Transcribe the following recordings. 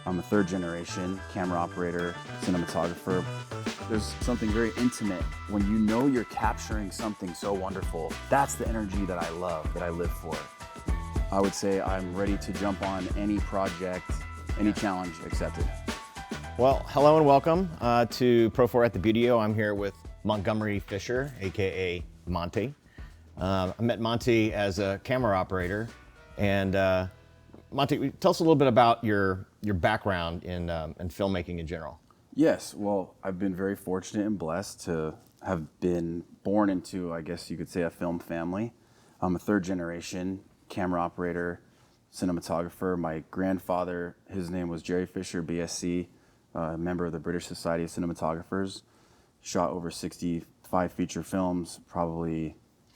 I'm a third generation camera operator, cinematographer. There's something very intimate when you know you're capturing something so wonderful. That's the energy that I love, that I live for. I would say I'm ready to jump on any project, any challenge accepted. Well, hello and welcome to ProFor at the Studio. I'm here with Montgomery Fisher, AKA Monte. I met Monte as a camera operator, and Monte, tell us a little bit about your background in filmmaking in general. Yes, well, I've been very fortunate and blessed to have been born into, I guess you could say, a film family. I'm a third generation camera operator, cinematographer. My grandfather, his name was Gerry Fisher, BSc, a member of the British Society of Cinematographers, shot over 65 feature films, probably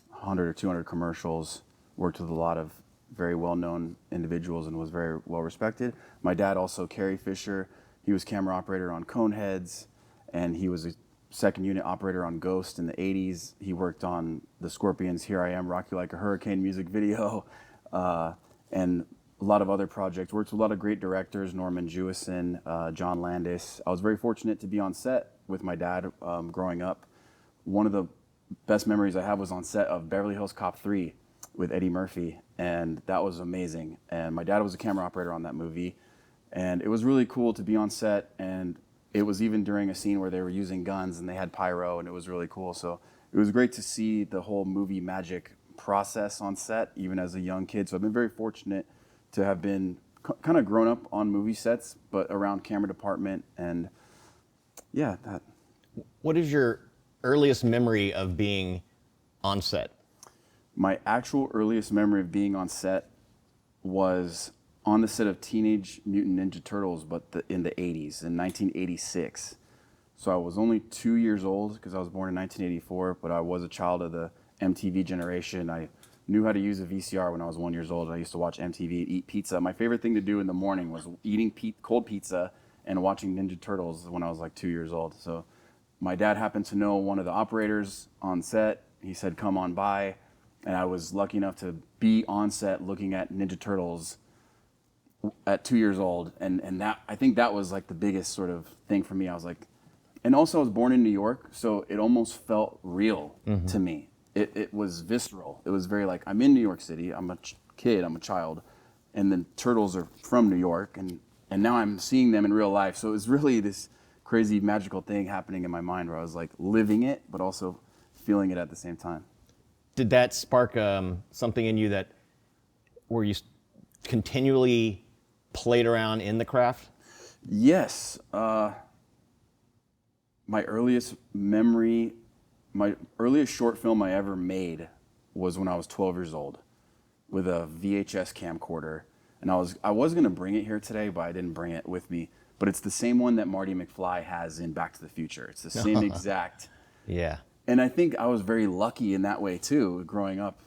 100 or 200 commercials, worked with a lot of very well-known individuals and was very well respected. My dad also, Gerry Fisher, he was camera operator on Coneheads, and he was a second unit operator on Ghost in the 80s. He worked on the Scorpions' Here I Am, Rock You Like a Hurricane music video, and a lot of other projects. Worked with a lot of great directors, Norman Jewison, John Landis. I was very fortunate to be on set with my dad growing up. One of the best memories I have was on set of Beverly Hills Cop 3 with Eddie Murphy, and that was amazing. And my dad was a camera operator on that movie, and it was really cool to be on set, and it was even during a scene where they were using guns and they had pyro, and it was really cool. So it was great to see the whole movie magic process on set, even as a young kid. So I've been very fortunate to have been kind of grown up on movie sets, but around camera department, and yeah, that. What is your earliest memory of being on set? My actual earliest memory of being on set was on the set of Teenage Mutant Ninja Turtles, but in the 80s, in 1986. So I was only 2 years old because I was born in 1984, but I was a child of the MTV generation. I knew how to use a VCR when I was 1 year old. I used to watch MTV, eat pizza. My favorite thing to do in the morning was eating cold pizza and watching Ninja Turtles when I was like 2 years old. So my dad happened to know one of the operators on set. He said, come on by. And I was lucky enough to be on set looking at Ninja Turtles at 2 years old. And that, I think that was like the biggest sort of thing for me. I was like, and also I was born in New York, so it almost felt real to me. It was visceral. It was very like, I'm in New York City, I'm a kid, I'm a child, and the Turtles are from New York, and now I'm seeing them in real life. So it was really this crazy magical thing happening in my mind where I was like living it, but also feeling it at the same time. Did that spark something in you that where you continually played around in the craft? Yes. My earliest memory, my earliest short film I ever made was when I was 12 years old with a VHS camcorder. And I was going to bring it here today, but I didn't bring it with me. But it's the same one that Marty McFly has in Back to the Future. It's the same exact. Yeah. And I think I was very lucky in that way too, growing up,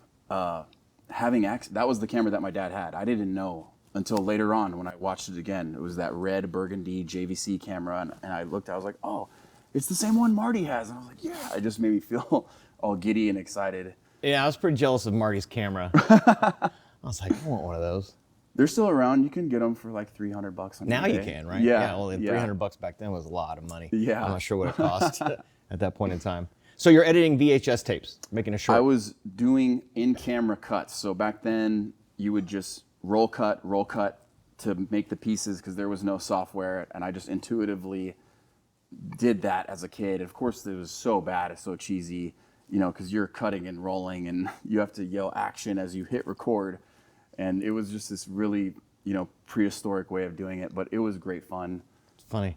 having access. That was the camera that my dad had. I didn't know until later on when I watched it again. It was that red burgundy JVC camera, and I looked, I was like, oh, it's the same one Marty has. And I was like, yeah, it just made me feel all giddy and excited. Yeah, I was pretty jealous of Marty's camera. I was like, I want one of those. They're still around. You can get them for like $300 on Now eBay. you can, right? Yeah. Well, $300 back then was a lot of money. Yeah. I'm not sure what it cost at that point in time. So you're editing VHS tapes, making a short. I was doing in-camera cuts. So back then, you would just roll cut to make the pieces because there was no software, and I just intuitively did that as a kid. Of course, it was so bad, it's so cheesy, you know, because you're cutting and rolling, and you have to yell action as you hit record, and it was just this really, you know, prehistoric way of doing it, but it was great fun. It's funny.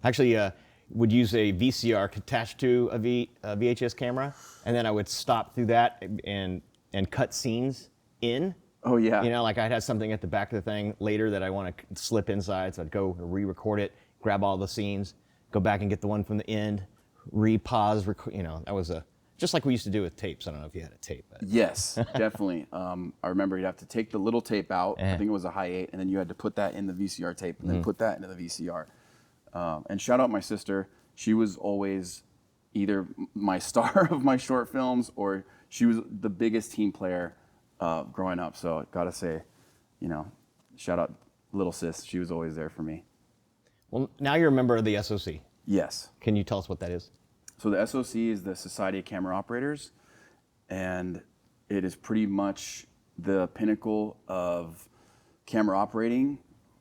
Actually, would use a VCR attached to a VHS camera, and then I would stop through that and cut scenes in. Oh yeah. You know, like I'd have something at the back of the thing later that I want to slip inside, so I'd go re-record it, grab all the scenes, go back and get the one from the end, re-pause, you know, that was just like we used to do with tapes. I don't know if you had a tape. Yes, definitely. I remember you'd have to take the little tape out, I think it was a high 8, and then you had to put that in the VCR tape, and then put that into the VCR. And shout out my sister. She was always either my star of my short films, or she was the biggest team player growing up. So gotta say, you know, shout out little sis. She was always there for me. Well, now you're a member of the SOC. Yes. Can you tell us what that is? So the SOC is the Society of Camera Operators, and it is pretty much the pinnacle of camera operating.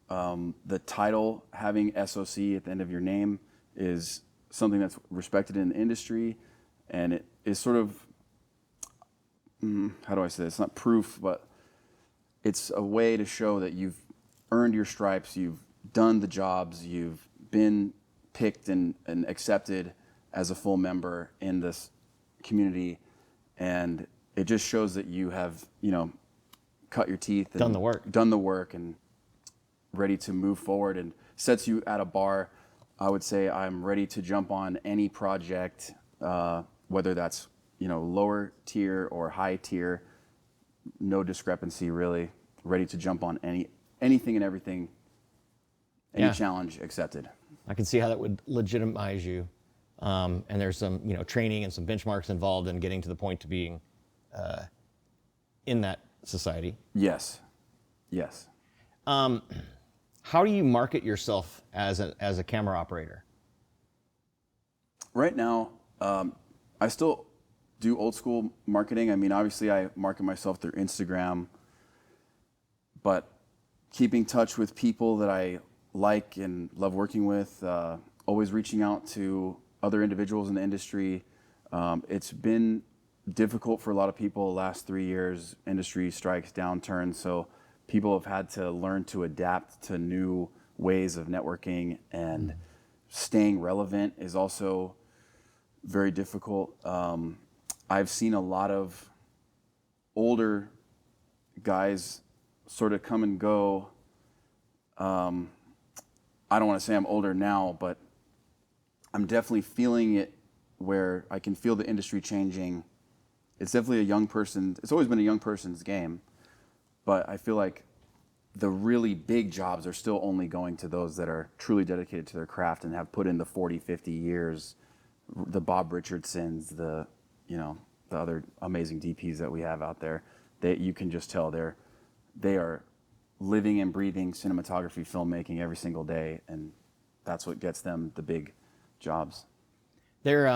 The title, having SOC at the end of your name, is something that's respected in the industry, and it is sort of, how do I say this? It's not proof, but it's a way to show that you've earned your stripes, you've done the jobs, you've been picked and accepted as a full member in this community, and it just shows that you have, cut your teeth and done the work and ready to move forward, and sets you at a bar. I would say I'm ready to jump on any project, whether that's lower tier or high tier, no discrepancy really. Ready to jump on anything and everything, any challenge accepted. I can see how that would legitimize you, and there's some training and some benchmarks involved in getting to the point to being in that society. Yes. How do you market yourself as a camera operator? Right now, I still do old school marketing. I mean, obviously I market myself through Instagram, but keeping touch with people that I like and love working with, always reaching out to other individuals in the industry. It's been difficult for a lot of people the last 3 years, industry strikes, downturn, so people have had to learn to adapt to new ways of networking, and staying relevant is also very difficult. I've seen a lot of older guys sort of come and go. I don't want to say I'm older now, but I'm definitely feeling it where I can feel the industry changing. It's definitely it's always been a young person's game, but I feel like the really big jobs are still only going to those that are truly dedicated to their craft and have put in the 40, 50 years, the Bob Richardsons, the other amazing DPs that we have out there. You can just tell they are living and breathing cinematography, filmmaking every single day, and that's what gets them the big jobs. They're,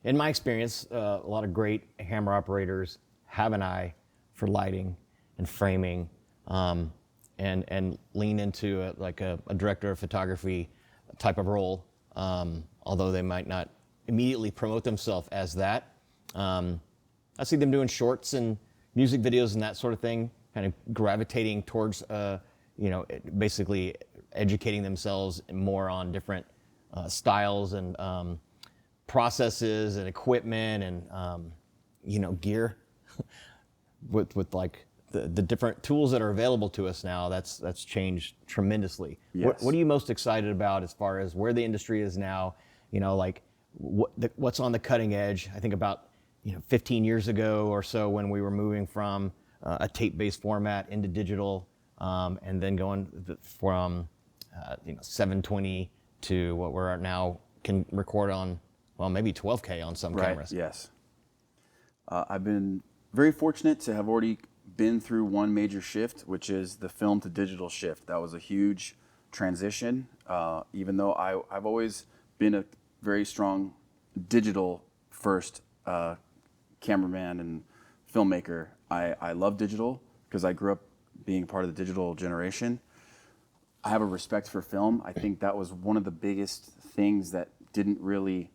in my experience, a lot of great camera operators have an eye for lighting and framing, and lean into a director of photography type of role, although they might not immediately promote themselves as that. I see them doing shorts and music videos and that sort of thing, kind of gravitating towards, basically educating themselves more on different styles and processes and equipment and gear with like the different tools that are available to us now. That's changed tremendously. Yes. What are you most excited about as far as where the industry is now? What's on the cutting edge? I think about 15 years ago or so, when we were moving from a tape-based format into digital, and then going from 720 to what we're now can record on, maybe 12K on some cameras. Yes. I've been very fortunate to have already been through one major shift, which is the film to digital shift. That was a huge transition. Even though I've always been a very strong digital first cameraman and filmmaker, I love digital because I grew up being part of the digital generation. I have a respect for film. I think that was one of the biggest things that didn't really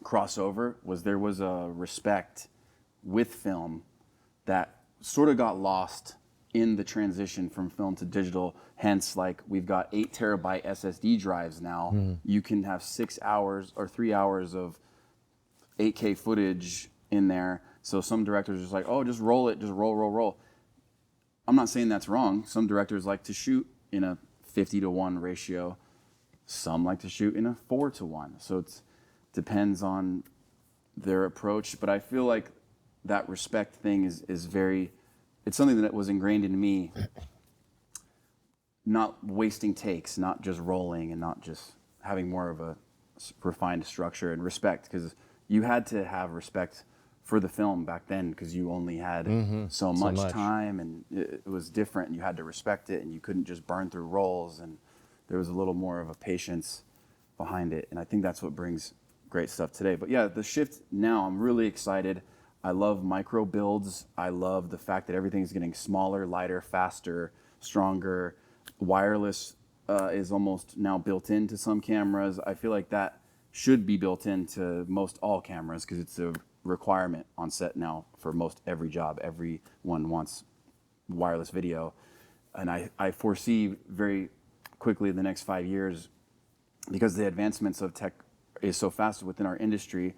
cross over, was there was a respect with film that sort of got lost in the transition from film to digital. Hence, like, we've got 8 terabyte SSD drives now. You can have 6 hours or 3 hours of 8K footage in there. So some directors are just like, oh, just roll it, just roll. I'm not saying that's wrong. Some directors like to shoot in a 50-to-1 ratio. Some like to shoot in a 4-to-1. So it depends on their approach. But I feel like that respect thing is very, it's something that was ingrained in me. Not wasting takes, not just rolling, and not just having more of a refined structure and respect, because you had to have respect for the film back then, because you only had so much time, and it was different, and you had to respect it, and you couldn't just burn through rolls. And there was a little more of a patience behind it. And I think that's what brings great stuff today. But yeah, the shift now, I'm really excited. I love micro builds. I love the fact that everything's getting smaller, lighter, faster, stronger. Wireless is almost now built into some cameras. I feel like that should be built into most all cameras because it's a requirement on set now for most every job. Everyone wants wireless video. And I foresee very quickly the next 5 years, because the advancements of tech is so fast within our industry,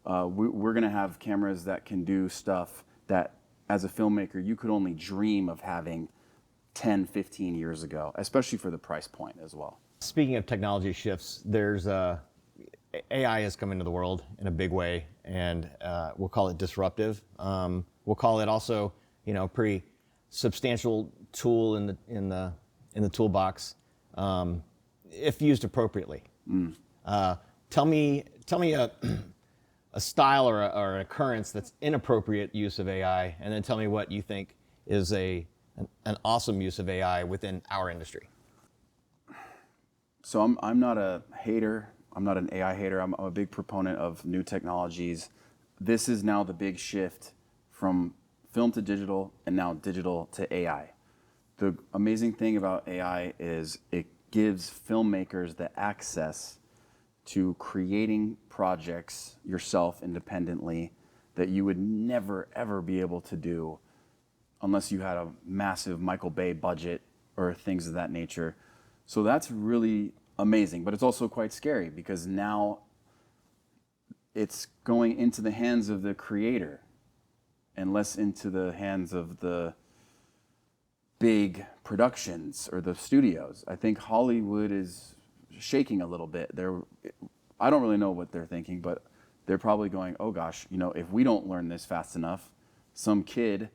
we're going to have cameras that can do stuff that as a filmmaker you could only dream of having 10, 15 years ago, especially for the price point as well. Speaking of technology shifts, there's AI has come into the world in a big way, and we'll call it disruptive. We'll call it also, pretty substantial tool in the toolbox if used appropriately. Tell me a style or an occurrence that's inappropriate use of AI, and then tell me what you think is an awesome use of AI within our industry. So I'm not a hater. I'm not an AI hater. I'm a big proponent of new technologies. This is now the big shift from film to digital, and now digital to AI. The amazing thing about AI is it gives filmmakers the access to creating projects yourself independently that you would never, ever be able to do unless you had a massive Michael Bay budget or things of that nature. So that's really amazing, but it's also quite scary because now it's going into the hands of the creator and less into the hands of the big productions or the studios. I think Hollywood is shaking a little bit. I don't really know what they're thinking, but they're probably going, oh gosh, if we don't learn this fast enough, some kid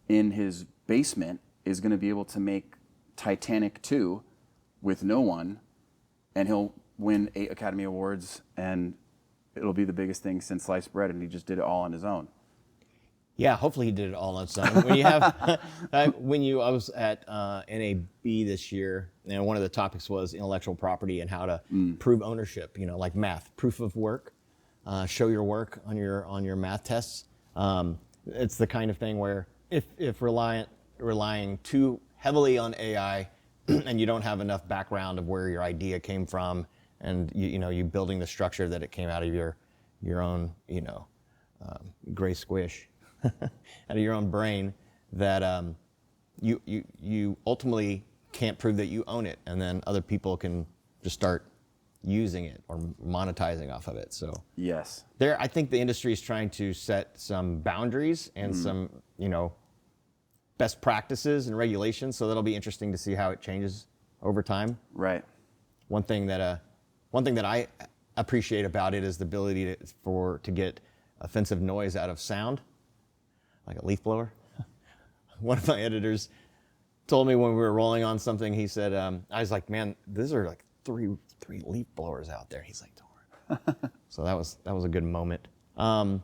in his basement is going to be able to make Titanic 2 with no one, and he'll win 8 Academy Awards, and it'll be the biggest thing since sliced bread, and he just did it all on his own. Yeah, hopefully he did it all on his own. When you have, I was at NAB this year, and one of the topics was intellectual property and how to prove ownership. Like math, proof of work, show your work on your math tests. It's the kind of thing where if relying too heavily on AI, and you don't have enough background of where your idea came from, and you building the structure that it came out of your own gray squish. Out of your own brain, that you ultimately can't prove that you own it, and then other people can just start using it or monetizing off of it. So yes, I think the industry is trying to set some boundaries and some best practices and regulations. So that'll be interesting to see how it changes over time. Right. One thing that I appreciate about it is the ability to get offensive noise out of sound, like a leaf blower. One of my editors told me when we were rolling on something, he said, I was like, man, these are like three leaf blowers out there. He's like, don't worry. So that was a good moment. Tell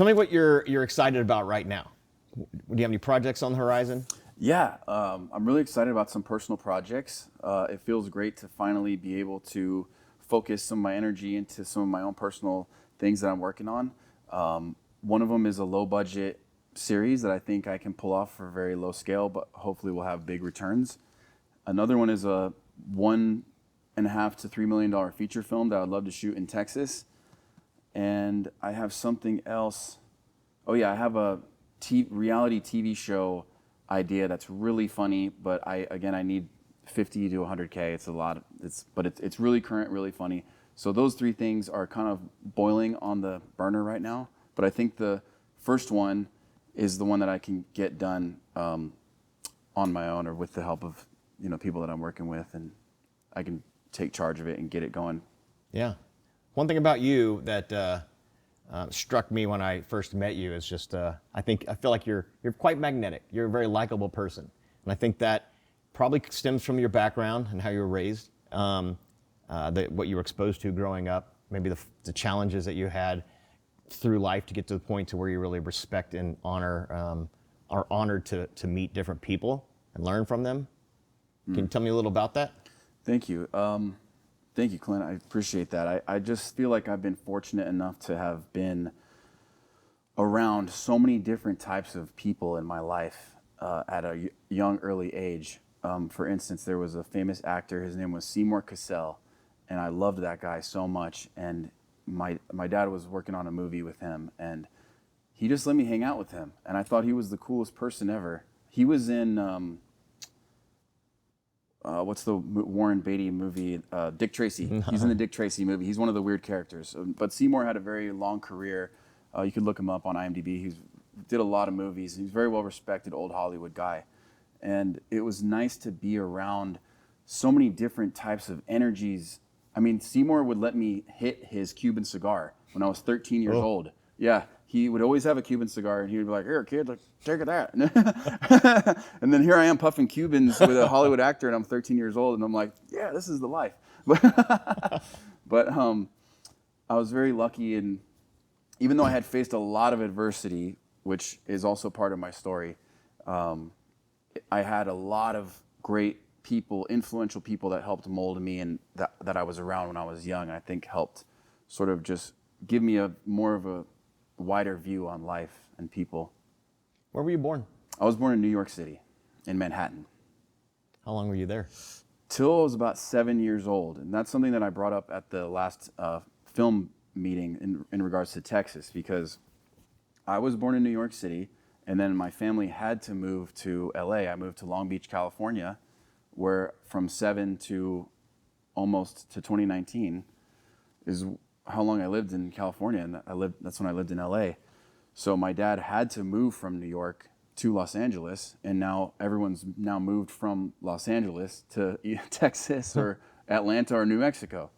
me what you're excited about right now. Do you have any projects on the horizon? Yeah, I'm really excited about some personal projects. It feels great to finally be able to focus some of my energy into some of my own personal things that I'm working on. One of them is a low budget series that I think I can pull off for a very low scale, but hopefully will have big returns. Another one is a $1.5 to $3 million feature film that I'd love to shoot in Texas. And I have something else. Oh yeah, I have a reality TV show idea that's really funny, but I need 50 to 100K. It's a lot. But it's really current, really funny. So those three things are kind of boiling on the burner right now. But I think the first one is the one that I can get done on my own or with the help of people that I'm working with, and I can take charge of it and get it going. Yeah. One thing about you that struck me when I first met you is just I feel like you're quite magnetic. You're a very likable person, and I think that probably stems from your background and how you were raised, what you were exposed to growing up, maybe the challenges that you had through life to get to the point to where you really respect and honor, are honored to meet different people and learn from them. Can you tell me a little about that? Thank you. Thank you, Clint. I appreciate that. I just feel like I've been fortunate enough to have been around so many different types of people in my life at a young, early age. For instance, there was a famous actor. His name was Seymour Cassell, and I loved that guy so much. And my dad was working on a movie with him, and he just let me hang out with him. And I thought he was the coolest person ever. He was in what's the Warren Beatty movie? Dick Tracy. He's in the Dick Tracy movie. He's one of the weird characters. But Seymour had a very long career. You could look him up on IMDb. He did a lot of movies. He's a very well-respected old Hollywood guy. And it was nice to be around so many different types of energies. I mean, Seymour would let me hit his Cuban cigar when I was 13 years old. Yeah, he would always have a Cuban cigar, and he would be like, "Here, kid, like, take that." And then here I am puffing Cubans with a Hollywood actor, and I'm 13 years old, and I'm like, "Yeah, this is the life." But I was very lucky, and even though I had faced a lot of adversity, which is also part of my story, I had a lot of great people, influential people that helped mold me and that I was around when I was young. And I think helped sort of just give me more of a wider view on life and people. Where were you born? I was born in New York City, in Manhattan. How long were you there? Till I was about 7 years old. And that's something that I brought up at the last film meeting in regards to Texas, because I was born in New York City, and then my family had to move to LA. I moved to Long Beach, California, where from 7 to almost to 2019 is how long I lived in California, and that's when I lived in LA. So my dad had to move from New York to Los Angeles, and now everyone's now moved from Los Angeles to Texas or Atlanta or New Mexico.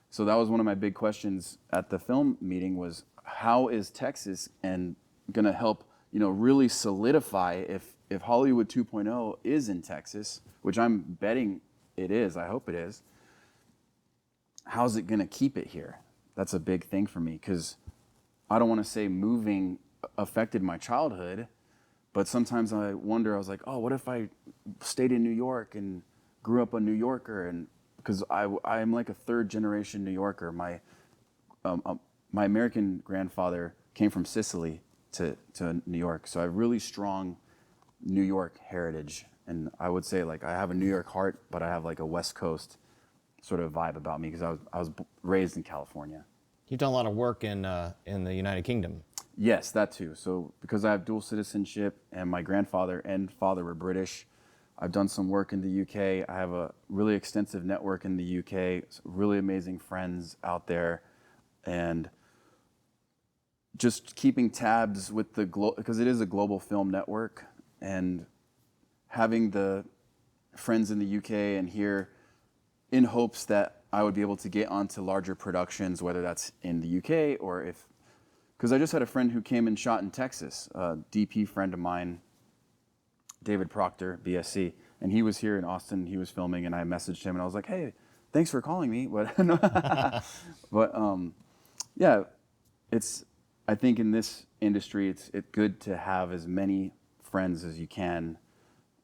So that was one of my big questions at the film meeting was, how is Texas and going to help, really solidify if Hollywood 2.0 is in Texas, which I'm betting it is, I hope it is, how's it going to keep it here? That's a big thing for me, because I don't want to say moving affected my childhood, but sometimes I wonder, I was like, oh, what if I stayed in New York and grew up a New Yorker? And because I'm like a third generation New Yorker. My American grandfather came from Sicily to New York, so I have really strong New York heritage. And I would say, like, I have a New York heart, but I have like a West Coast sort of vibe about me, because I was raised in California. You've done a lot of work in the United Kingdom. Yes, that too. So because I have dual citizenship and my grandfather and father were British, I've done some work in the UK. I have a really extensive network in the UK, really amazing friends out there, and just keeping tabs with because it is a global film network, and having the friends in the UK and here in hopes that I would be able to get onto larger productions, whether that's in the UK or because I just had a friend who came and shot in Texas, a DP friend of mine, David Proctor, BSC, and he was here in Austin. He was filming, and I messaged him, and I was like, "Hey, thanks for calling me." But yeah, I think in this industry, it's good to have as many friends as you can,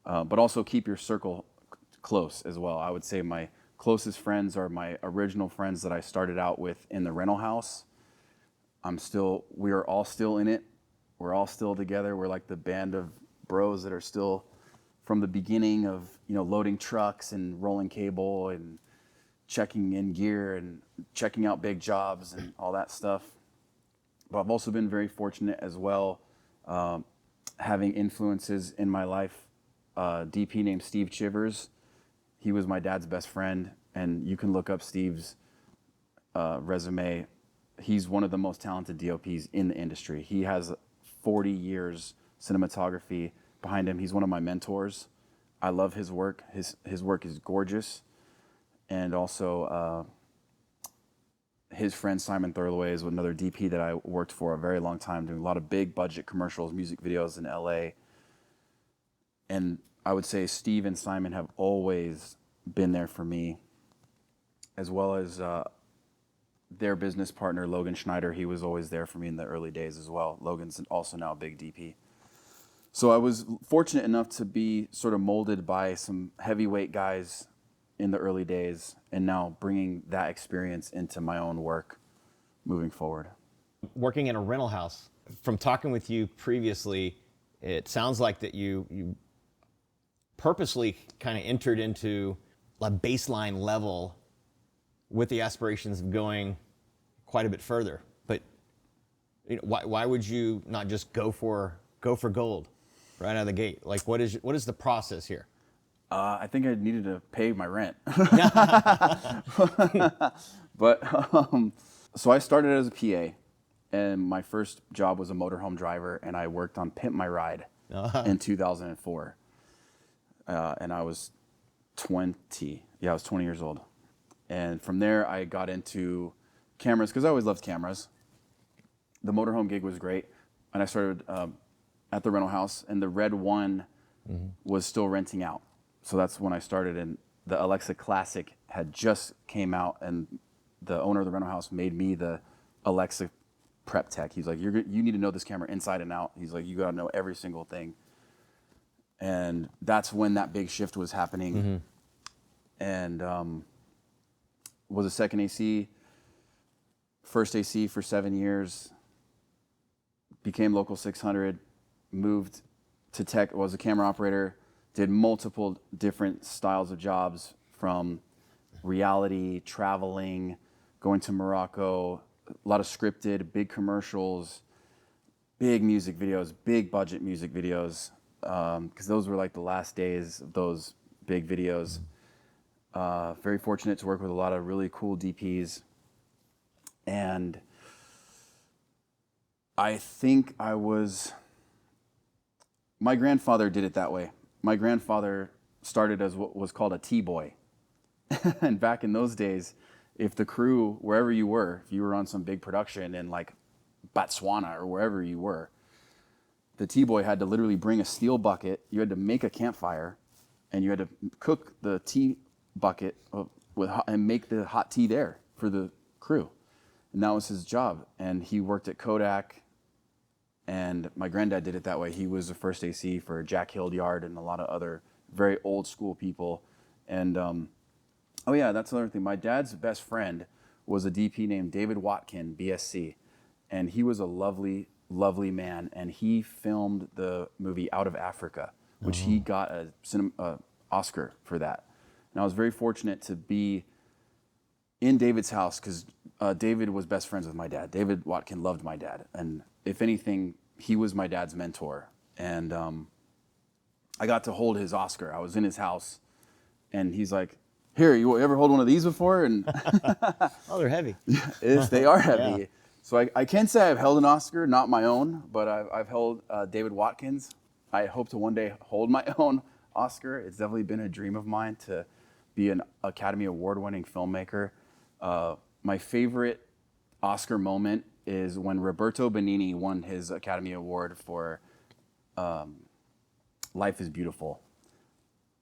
but also keep your circle close as well. I would say my closest friends are my original friends that I started out with in the rental house. We are all still in it. We're all still together. We're like the band of bros that are still from the beginning of, loading trucks and rolling cable and checking in gear and checking out big jobs and all that stuff. But I've also been very fortunate as well, having influences in my life. DP named Steve Chivers. He was my dad's best friend, and you can look up Steve's resume. He's one of the most talented DOPs in the industry. He has 40 years cinematography behind him. He's one of my mentors. I love his work. His work is gorgeous. And also his friend Simon Thurloway is another DP that I worked for a very long time, doing a lot of big budget commercials, music videos in LA. And I would say Steve and Simon have always been there for me, as well as their business partner, Logan Schneider. He was always there for me in the early days as well. Logan's also now a big DP. So I was fortunate enough to be sort of molded by some heavyweight guys in the early days, and now bringing that experience into my own work moving forward. Working in a rental house, from talking with you previously, it sounds like that you purposely kind of entered into a baseline level with the aspirations of going quite a bit further. But you know, why would you not just go for gold right out of the gate? Like, what is the process here? I think I needed to pay my rent. But so I started as a PA, and my first job was a motorhome driver, and I worked on Pimp My Ride in 2004. And I was 20. Yeah, I was 20 years old. And from there, I got into cameras because I always loved cameras. The motorhome gig was great, and I started at the rental house, and the Red One was still renting out. So that's when I started, and the Alexa Classic had just came out, and the owner of the rental house made me the Alexa prep tech. He's like, you need to know this camera inside and out. He's like, you gotta know every single thing. And that's when that big shift was happening. And was a second AC, first AC for 7 years, became local 600, moved to tech, was a camera operator, did multiple different styles of jobs, from reality, traveling, going to Morocco, a lot of scripted, big commercials, big music videos, big budget music videos, because those were like the last days of those big videos. Very fortunate to work with a lot of really cool DPs. And I think my grandfather did it that way. My grandfather started as what was called a T-boy. And back in those days, if the crew, wherever you were, if you were on some big production in like Botswana or wherever you were, the T-boy had to literally bring a steel bucket. You had to make a campfire, and you had to cook the tea bucket and make the hot tea there for the crew. And that was his job. And he worked at Kodak, and my granddad did it that way. He was the first AC for Jack Hildyard and a lot of other very old school people. And oh yeah, that's another thing. My dad's best friend was a DP named David Watkin, BSc. And he was a lovely, lovely man. And he filmed the movie Out of Africa, which he got a Oscar for that. And I was very fortunate to be in David's house because David was best friends with my dad. David Watkin loved my dad. And if anything, he was my dad's mentor. And I got to hold his Oscar. I was in his house, and he's like, here, you ever hold one of these before? And Oh, they're heavy. they are heavy. Yeah. So I can say I've held an Oscar, not my own, but I've held David Watkins. I hope to one day hold my own Oscar. It's definitely been a dream of mine to be an Academy Award-winning filmmaker. My favorite Oscar moment is when Roberto Benigni won his Academy Award for Life is Beautiful.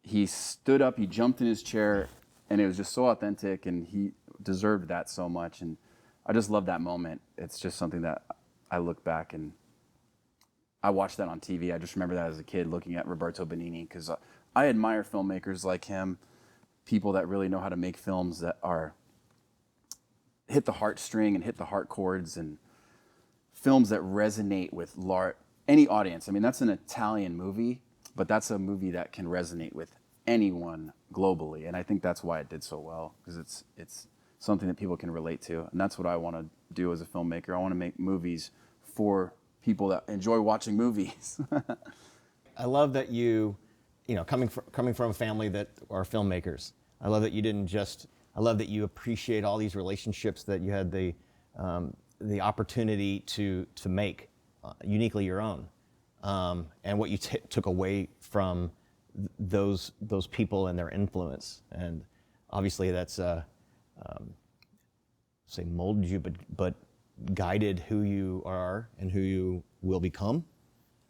He stood up, he jumped in his chair, and it was just so authentic, and he deserved that so much. And I just love that moment. It's just something that I look back and I watched that on TV. I just remember that as a kid looking at Roberto Benigni, because I admire filmmakers like him, people that really know how to make films that are hit the heartstring and hit the heart chords, and films that resonate with any audience. I mean, that's an Italian movie, but that's a movie that can resonate with anyone globally. And I think that's why it did so well, because it's something that people can relate to. And that's what I want to do as a filmmaker. I want to make movies for people that enjoy watching movies. I love that you know, coming from a family that are filmmakers. I love that you didn't just. I love that you appreciate all these relationships that you had the opportunity to make uniquely your own, and what you took away from those people and their influence. And obviously that's say molded you, but guided who you are and who you will become.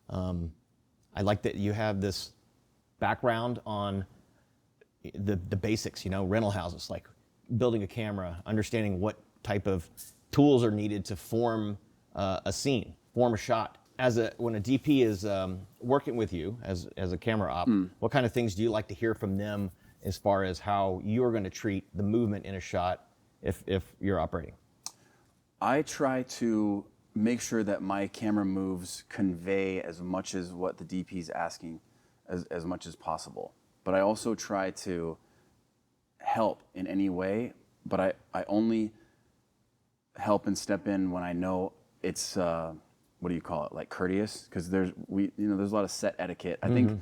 I like that you have this background on the basics, you know, rental houses, like building a camera, understanding what type of tools are needed to form a scene, form a shot. when a DP is working with you as a camera op, what kind of things do you like to hear from them as far as how you're going to treat the movement in a shot if you're operating? I try to make sure that my camera moves convey as much as what the DP is asking as much as possible. But I also try to help in any way, but I only help and step in when I know it's what do you call it, like courteous, because there's a lot of set etiquette. I think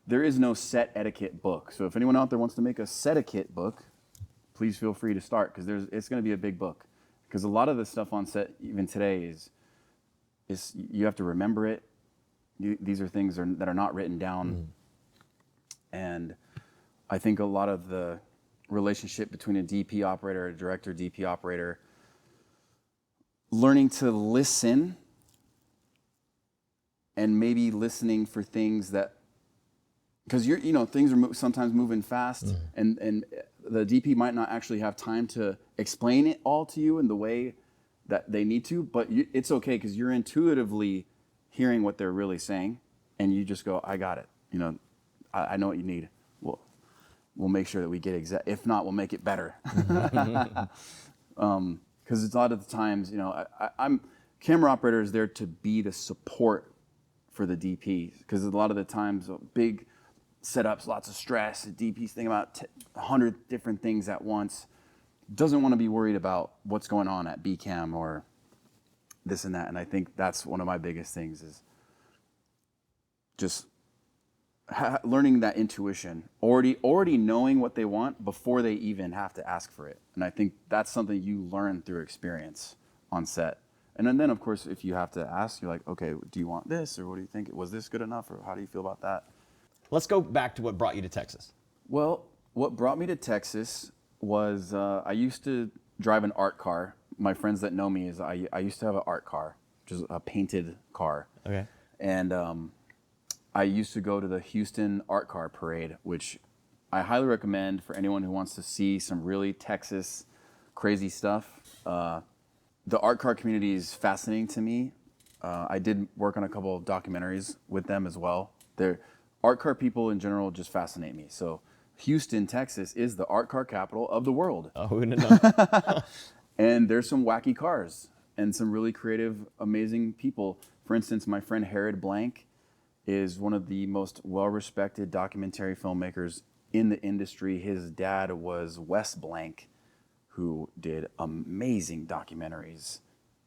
there is no set etiquette book. So if anyone out there wants to make a set etiquette book, please feel free to start, because it's going to be a big book. Because a lot of the stuff on set even today is you have to remember it. These are things that are not written down. And I think a lot of the relationship between a DP operator, a director, DP operator, learning to listen and maybe listening for things that, because things are sometimes moving fast, and the DP might not actually have time to explain it all to you in the way that they need to, but it's okay, because you're intuitively hearing what they're really saying, and you just go, I got it. I know what you need. We'll make sure that we get exact. If not, we'll make it better. Because it's a lot of the times, I'm camera operator is there to be the support for the DP. Because a lot of the times, big setups, lots of stress. The DP's thinking about 100 different things at once. Doesn't want to be worried about what's going on at B cam or this and that. And I think that's one of my biggest things is just learning that intuition, already knowing what they want before they even have to ask for it. And I think that's something you learn through experience on set. And then of course, if you have to ask, you're like, okay, do you want this, or what do you think? Was this good enough, or how do you feel about that? Let's go back to what brought you to Texas. Well, what brought me to Texas was I used to drive an art car. My friends that know me I used to have an art car, which is a painted car. Okay. And I used to go to the Houston Art Car Parade, which I highly recommend for anyone who wants to see some really Texas crazy stuff. The art car community is fascinating to me. I did work on a couple of documentaries with them as well. Art car people in general just fascinate me. So Houston, Texas is the art car capital of the world. Oh, who would know? And there's some wacky cars and some really creative, amazing people. For instance, my friend Herod Blank is one of the most well-respected documentary filmmakers in the industry. His dad was Wes Blank, who did amazing documentaries,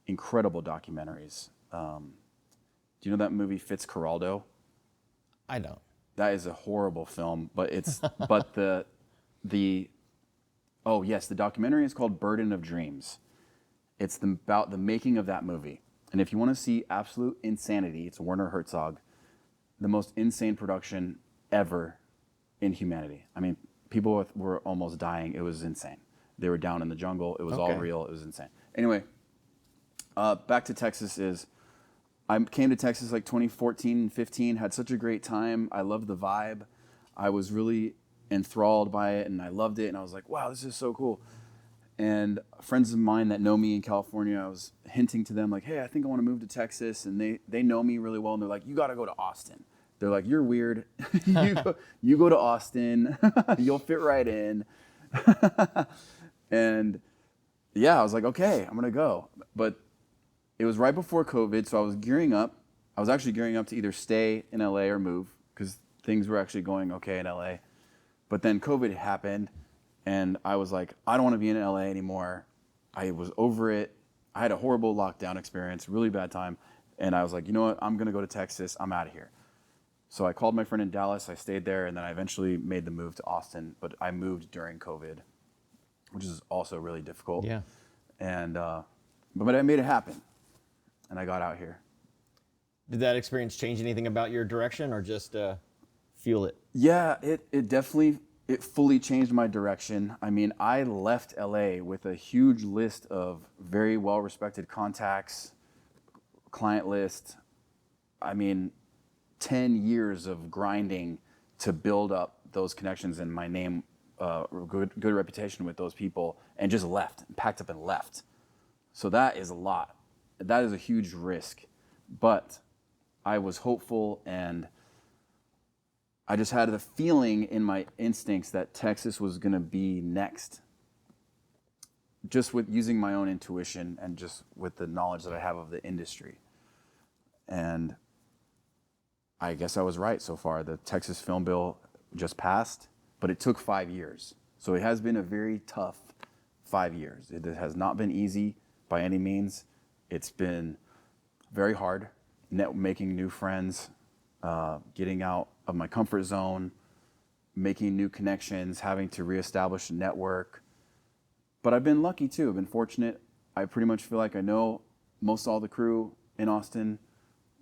incredible documentaries. Do you know that movie Fitzcarraldo? I don't. That is a horrible film, but it's oh yes, the documentary is called Burden of Dreams. It's about the making of that movie. And if you want to see absolute insanity, it's Werner Herzog, the most insane production ever in humanity. I mean, people were almost dying. It was insane. They were down in the jungle. It was all real. It was insane. Anyway, back to Texas I came to Texas like 2014 and 15, had such a great time. I loved the vibe. I was really enthralled by it, and I loved it, and I was like, wow, this is so cool. And friends of mine that know me in California, I was hinting to them like, hey, I think I want to move to Texas, and they know me really well, and they're like, you got to go to Austin. They're like, you're weird. you go to Austin. You'll fit right in. And yeah, I was like, okay, I'm going to go. But it was right before COVID, so I was gearing up. I was actually gearing up to either stay in LA or move, because things were actually going okay in LA. But then COVID happened, and I was like, I don't want to be in LA anymore. I was over it. I had a horrible lockdown experience, really bad time. And I was like, you know what? I'm going to go to Texas. I'm out of here. So I called my friend in Dallas. I stayed there, and then I eventually made the move to Austin. But I moved during COVID, which is also really difficult. Yeah. And but I made it happen, and I got out here. Did that experience change anything about your direction, or just fuel it? Yeah, it definitely fully changed my direction. I mean, I left LA with a huge list of very well-respected contacts, client list. I mean, 10 years of grinding to build up those connections and my name, good reputation with those people, and just left, packed up and left. So that is a lot. That is a huge risk. But I was hopeful, and I just had the feeling in my instincts that Texas was going to be next. Just with using my own intuition and just with the knowledge that I have of the industry. And I guess I was right so far. The Texas Film Bill just passed, but it took 5 years. So it has been a very tough 5 years. It has not been easy by any means. It's been very hard, making new friends, getting out of my comfort zone, making new connections, having to reestablish a network. But I've been lucky too. I've been fortunate. I pretty much feel like I know most all the crew in Austin,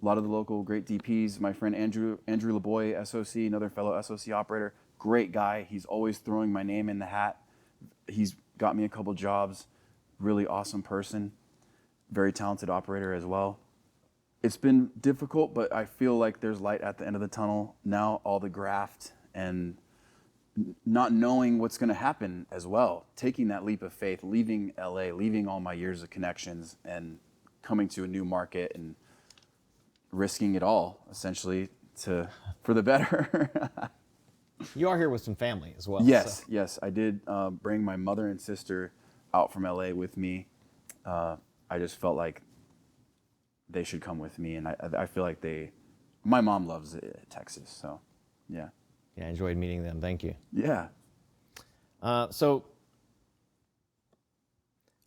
a lot of the local great DPs. My friend Andrew LeBoy, SOC, another fellow SOC operator, great guy. He's always throwing my name in the hat. He's got me a couple jobs. Really awesome person. Very talented operator as well. It's been difficult, but I feel like there's light at the end of the tunnel. Now all the graft and not knowing what's going to happen as well. Taking that leap of faith, leaving LA, leaving all my years of connections and coming to a new market and risking it all essentially for the better. You are here with some family as well. Yes, so. yes. I did bring my mother and sister out from LA with me. I just felt like they should come with me, and I feel like my mom loves Texas, so yeah. Yeah, I enjoyed meeting them. Thank you. Yeah. So,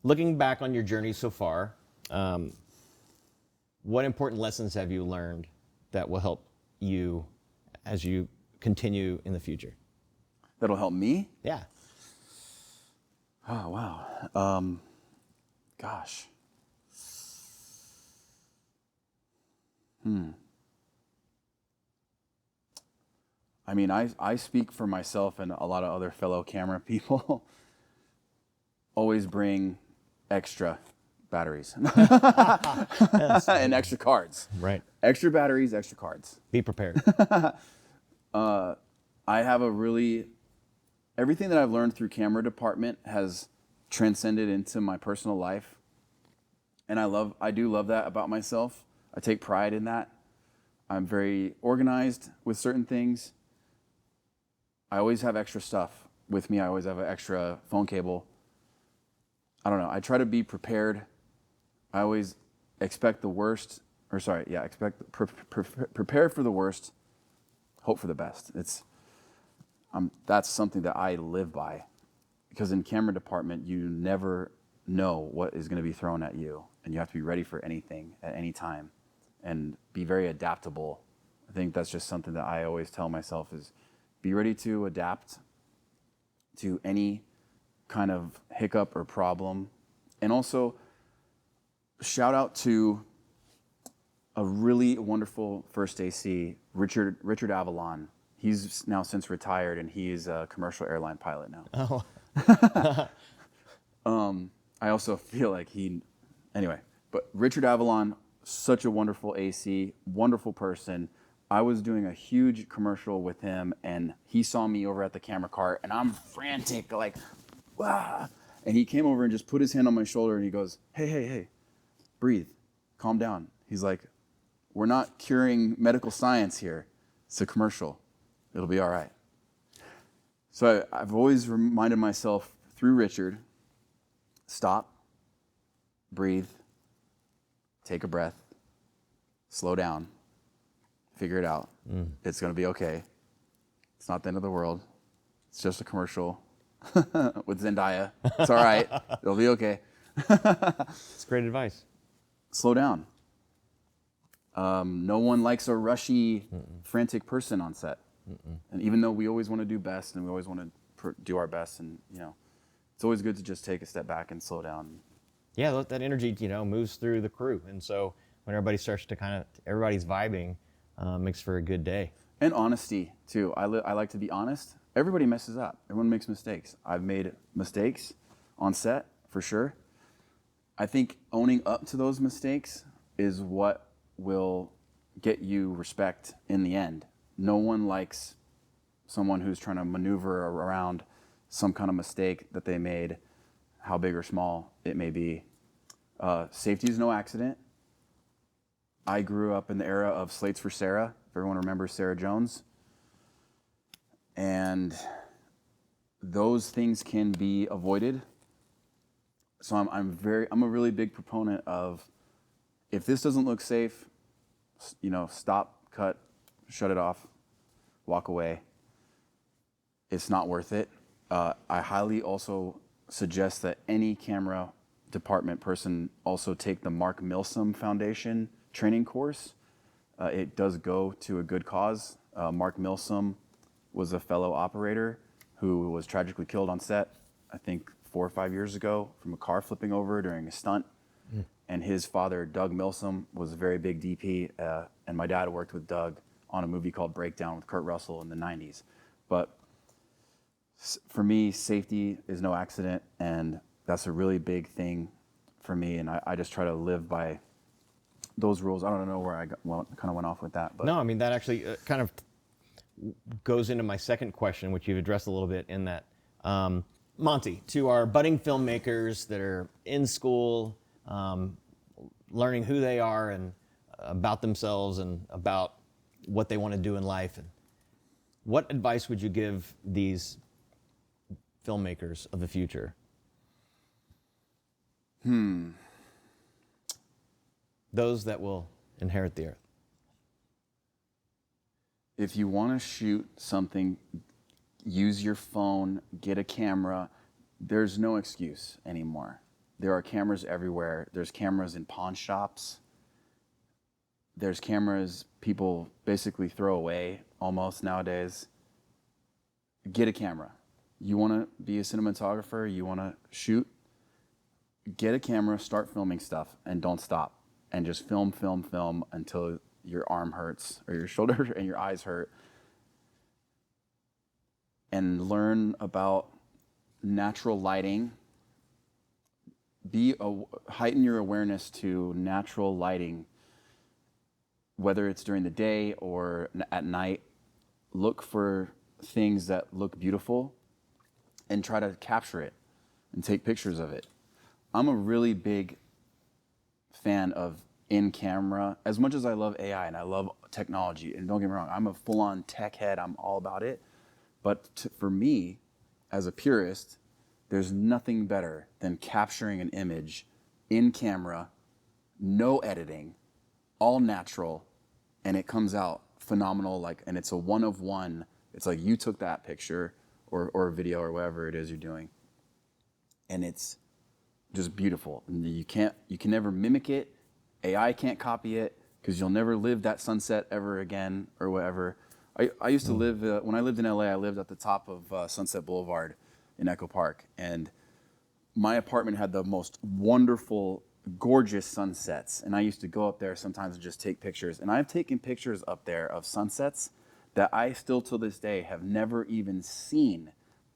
looking back on your journey so far, what important lessons have you learned that will help you as you continue in the future? That'll help me? Yeah. Oh, wow. Gosh. I mean, I speak for myself and a lot of other fellow camera people. Always bring extra batteries and extra cards. Right. Extra batteries, extra cards. Be prepared. I have everything that I've learned through camera department has transcended into my personal life. And I do love that about myself. I take pride in that. I'm very organized with certain things. I always have extra stuff with me. I always have an extra phone cable. I don't know. I try to be prepared. I always expect the worst, prepare for the worst, hope for the best. That's something that I live by, because in camera department, you never know what is going to be thrown at you, and you have to be ready for anything at any time and be very adaptable. I think that's just something that I always tell myself is be ready to adapt to any kind of hiccup or problem. And also shout out to a really wonderful first AC, Richard Avalon. He's now since retired, and he is a commercial airline pilot now. Oh. I also feel like but Richard Avalon, such a wonderful AC, wonderful person. I was doing a huge commercial with him, and he saw me over at the camera cart, and I'm frantic, like, wow. And he came over and just put his hand on my shoulder, and he goes, hey, breathe, calm down. He's like, we're not curing medical science here. It's a commercial. It'll be all right. So I've always reminded myself through Richard, stop, breathe, take a breath, slow down, figure it out. It's going to be okay. It's not the end of the world. It's just a commercial with Zendaya. It's all right. It'll be okay. It's great advice. Slow down. No one likes a rushy, frantic person on set. And even though we always want to do best and we always want to do our best, and it's always good to just take a step back and slow down. Yeah, that energy, moves through the crew, and so when everybody starts to everybody's vibing, makes for a good day. And honesty too. I like to be honest. Everybody messes up. Everyone makes mistakes. I've made mistakes on set for sure. I think owning up to those mistakes is what will get you respect in the end. No one likes someone who's trying to maneuver around some kind of mistake that they made, how big or small it may be. Safety is no accident. I grew up in the era of Slates for Sarah, if everyone remembers Sarah Jones. And those things can be avoided. So I'm a really big proponent of, if this doesn't look safe, stop, cut, shut it off, walk away. It's not worth it. I highly also suggest that any camera department person also take the Mark Milsom Foundation training course. It does go to a good cause. Mark Milsom was a fellow operator who was tragically killed on set, I think 4 or 5 years ago, from a car flipping over during a stunt. And his father, Doug Milsom, was a very big DP, and my dad worked with Doug on a movie called Breakdown with Kurt Russell in the 90s. But for me, safety is no accident, and that's a really big thing for me, and I just try to live by those rules. I don't know where kind of went off with that. But No, I mean, that actually kind of goes into my second question, which you've addressed a little bit in that. Monte, to our budding filmmakers that are in school, learning who they are and about themselves and about what they want to do in life, and what advice would you give these filmmakers of the future? Those that will inherit the earth. If you want to shoot something, use your phone, get a camera. There's no excuse anymore. There are cameras everywhere. There's cameras in pawn shops. There's cameras people basically throw away almost nowadays. Get a camera. You want to be a cinematographer, you want to shoot, get a camera, start filming stuff, and don't stop. And just film until your arm hurts or your shoulder and your eyes hurt. And learn about natural lighting. Heighten your awareness to natural lighting, whether it's during the day or at night. Look for things that look beautiful and try to capture it and take pictures of it. I'm a really big fan of in-camera, as much as I love AI and I love technology, and don't get me wrong, I'm a full-on tech head, I'm all about it. But for me, as a purist, there's nothing better than capturing an image in camera, no editing, all natural, and it comes out phenomenal, and it's a one of one. It's like you took that picture or video or whatever it is you're doing, and it's just beautiful. And you can never mimic it. AI can't copy it because you'll never live that sunset ever again or whatever. I used to live, when I lived in LA, I lived at the top of Sunset Boulevard in Echo Park. And my apartment had the most wonderful, gorgeous sunsets. And I used to go up there sometimes and just take pictures. And I've taken pictures up there of sunsets that I still to this day have never even seen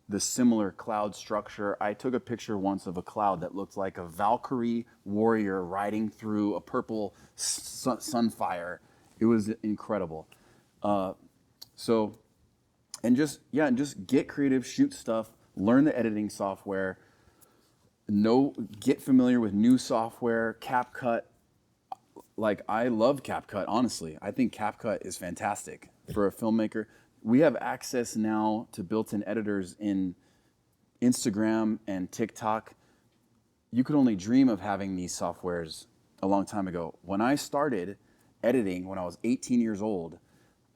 the similar cloud structure. I took a picture once of a cloud that looked like a Valkyrie warrior riding through a purple sunfire. It was incredible. Just get creative, shoot stuff, learn the editing software, get familiar with new software, CapCut. I love CapCut, honestly. I think CapCut is fantastic for a filmmaker. We have access now to built-in editors in Instagram and TikTok. You could only dream of having these softwares a long time ago. When I started editing when I was 18 years old,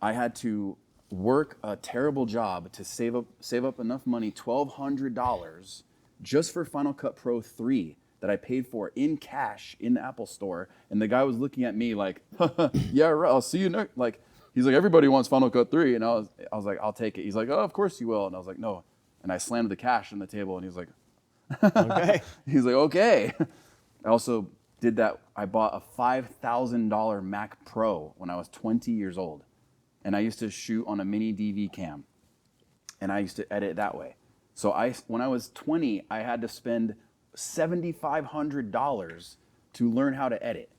I had to work a terrible job to save up enough money, $1,200, just for Final Cut Pro 3 that I paid for in cash in the Apple Store. And the guy was looking at me like, yeah, right, I'll see you next. He's like, everybody wants Final Cut 3. And I was like, I'll take it. He's like, oh, of course you will. And I was like, no. And I slammed the cash on the table and he was like, Okay. He's like, okay. I also did that. I bought a $5,000 Mac Pro when I was 20 years old. And I used to shoot on a mini DV cam. And I used to edit that way. So when I was 20, I had to spend $7,500 to learn how to edit.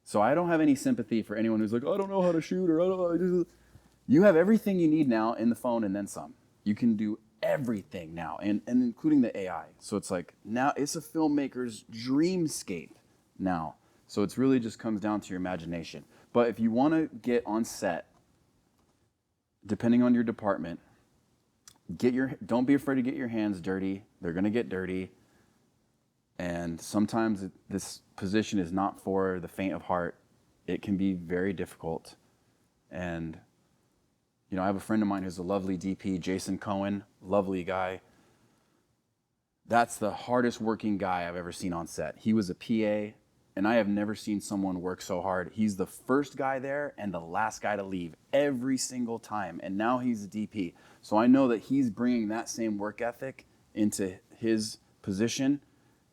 So I don't have any sympathy for anyone who's like, I don't know how to shoot, or I don't know. You have everything you need now in the phone and then some. You can do everything now, and including the AI. So it's like, now it's a filmmaker's dreamscape now So it's really just comes down to your imagination. But if you want to get on set, depending on your department, don't be afraid to get your hands dirty. They're going to get dirty. And sometimes this position is not for the faint of heart. It can be very difficult. And, you know, I have a friend of mine who's a lovely DP, Jason Cohen, lovely guy. That's the hardest working guy I've ever seen on set. He was a PA, and I have never seen someone work so hard. He's the first guy there and the last guy to leave every single time. And now he's a DP. So I know that he's bringing that same work ethic into his position,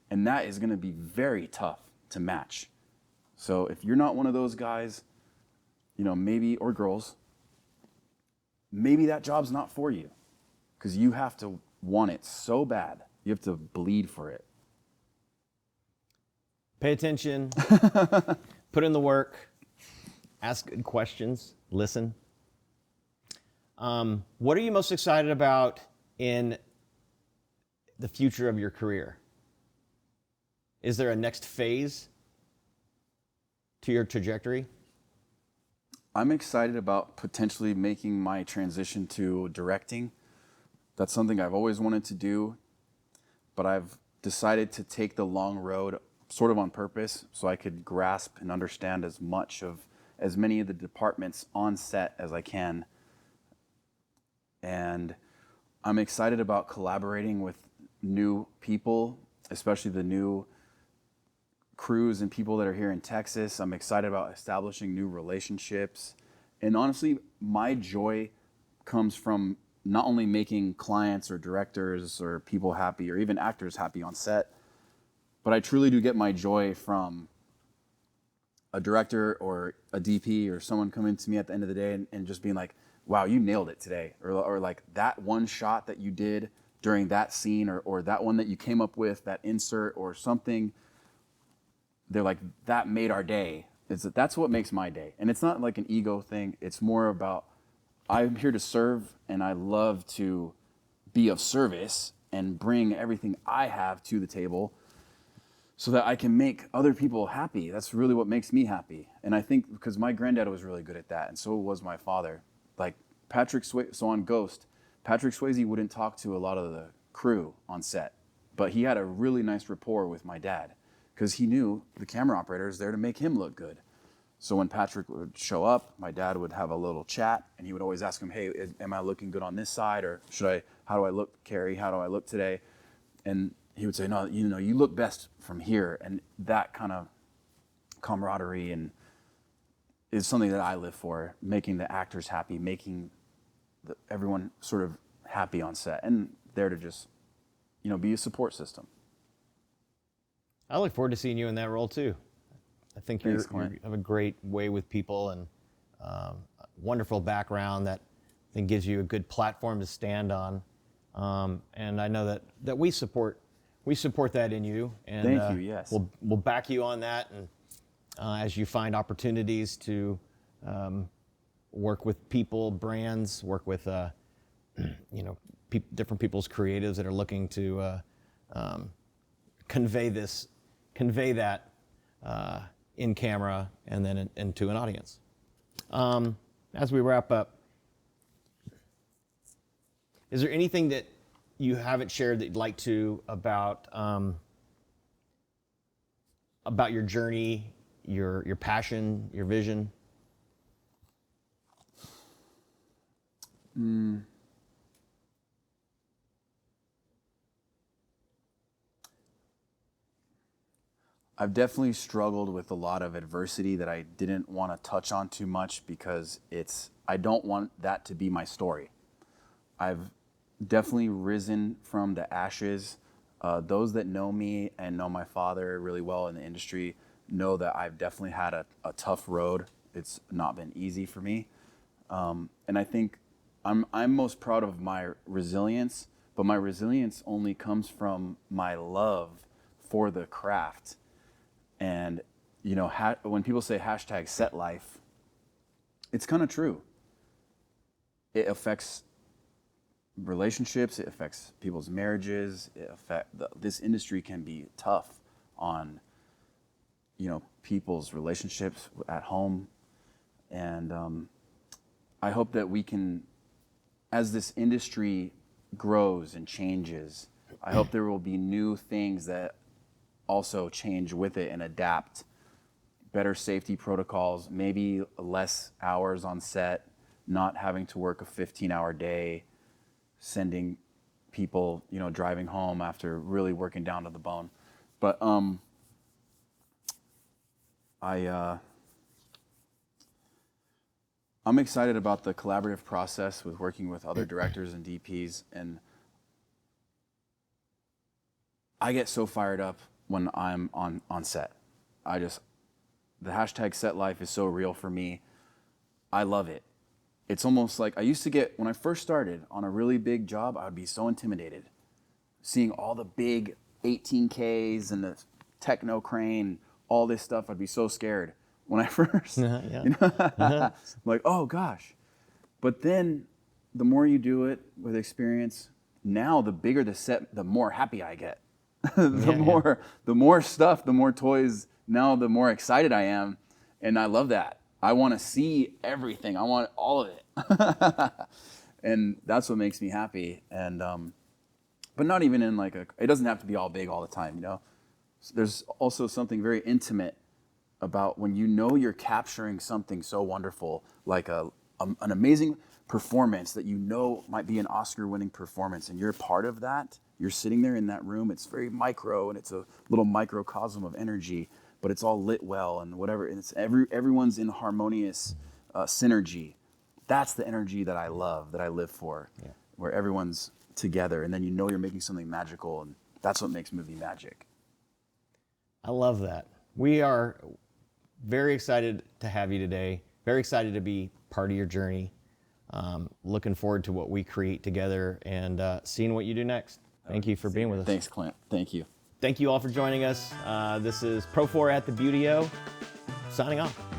and that is going to be very tough to match. So if you're not one of those guys, you know, maybe, or girls, maybe that job's not for you, because you have to want it so bad. You have to bleed for it. Pay attention, put in the work, ask good questions, listen. What are you most excited about in the future of your career? Is there a next phase to your trajectory? I'm excited about potentially making my transition to directing. That's something I've always wanted to do, but I've decided to take the long road sort of on purpose so I could grasp and understand as many of the departments on set as I can. And I'm excited about collaborating with new people, especially the new crews and people that are here in Texas. I'm excited about establishing new relationships. And honestly, my joy comes from not only making clients or directors or people happy or even actors happy on set, but I truly do get my joy from a director or a DP or someone coming to me at the end of the day and just being like, wow, you nailed it today. Or like that one shot that you did during that scene or that one that you came up with, that insert or something. They're like, that made our day. That's what makes my day. And it's not like an ego thing. It's more about, I'm here to serve and I love to be of service and bring everything I have to the table so that I can make other people happy. That's really what makes me happy. And I think because my granddad was really good at that, and so was my father. Like so on Ghost, Patrick Swayze wouldn't talk to a lot of the crew on set, but he had a really nice rapport with my dad because he knew the camera operator is there to make him look good. So when Patrick would show up, my dad would have a little chat, and he would always ask him, hey, am I looking good on this side? Or how do I look, Carrie? How do I look today? And he would say, no, you look best from here. And that kind of camaraderie and is something that I live for, making the actors happy, making everyone sort of happy on set, and there to just, be a support system. I look forward to seeing you in that role too. I think you have a great way with people and a wonderful background that I think gives you a good platform to stand on. And I know that we support that in you. And Thank you. Yes. We'll back you on that, and as you find opportunities to work with people, brands, work with different people's creatives that are looking to convey that in camera and then into an audience. As we wrap up, is there anything that you haven't shared that you'd like to about your journey, your passion, your vision? I've definitely struggled with a lot of adversity that I didn't want to touch on too much because I don't want that to be my story. I've definitely risen from the ashes. Those that know me and know my father really well in the industry know that I've definitely had a tough road. It's not been easy for me. And I think I'm most proud of my resilience, but my resilience only comes from my love for the craft. And, when people say hashtag set life, it's kind of true. It affects relationships, it affects people's marriages, this industry can be tough on, people's relationships at home. And I hope that we can, as this industry grows and changes, I hope there will be new things that also change with it and adapt. Better safety protocols, maybe less hours on set, not having to work a 15-hour day, sending people, driving home after really working down to the bone. But I'm excited about the collaborative process with working with other directors and DPs, and I get so fired up when I'm on set. The hashtag set life is so real for me. I love it. It's almost like I used to get, when I first started on a really big job, I would be so intimidated. Seeing all the big 18Ks and the techno crane, all this stuff, I'd be so scared when I first, like, oh gosh. But then the more you do it with experience, now the bigger the set, the more happy I get. The more stuff, the more toys, now the more excited I am. And I love that. I want to see everything. I want all of it. And that's what makes me happy. And, but not even in it doesn't have to be all big all the time, There's also something very intimate about when you're capturing something so wonderful, like an amazing performance that might be an Oscar-winning performance, and you're part of that. You're sitting there in that room. It's very micro, and it's a little microcosm of energy, but it's all lit well and whatever. And it's everyone's in harmonious synergy. That's the energy that I love, that I live for, where everyone's together, and then you're making something magical, and that's what makes movie magic. I love that. We are very excited to have you today. Very excited to be part of your journey. Looking forward to what we create together and seeing what you do next. Thank you for being with us. Thanks, Clint. Thank you. Thank you all for joining us. This is ProFor at the Budio, signing off.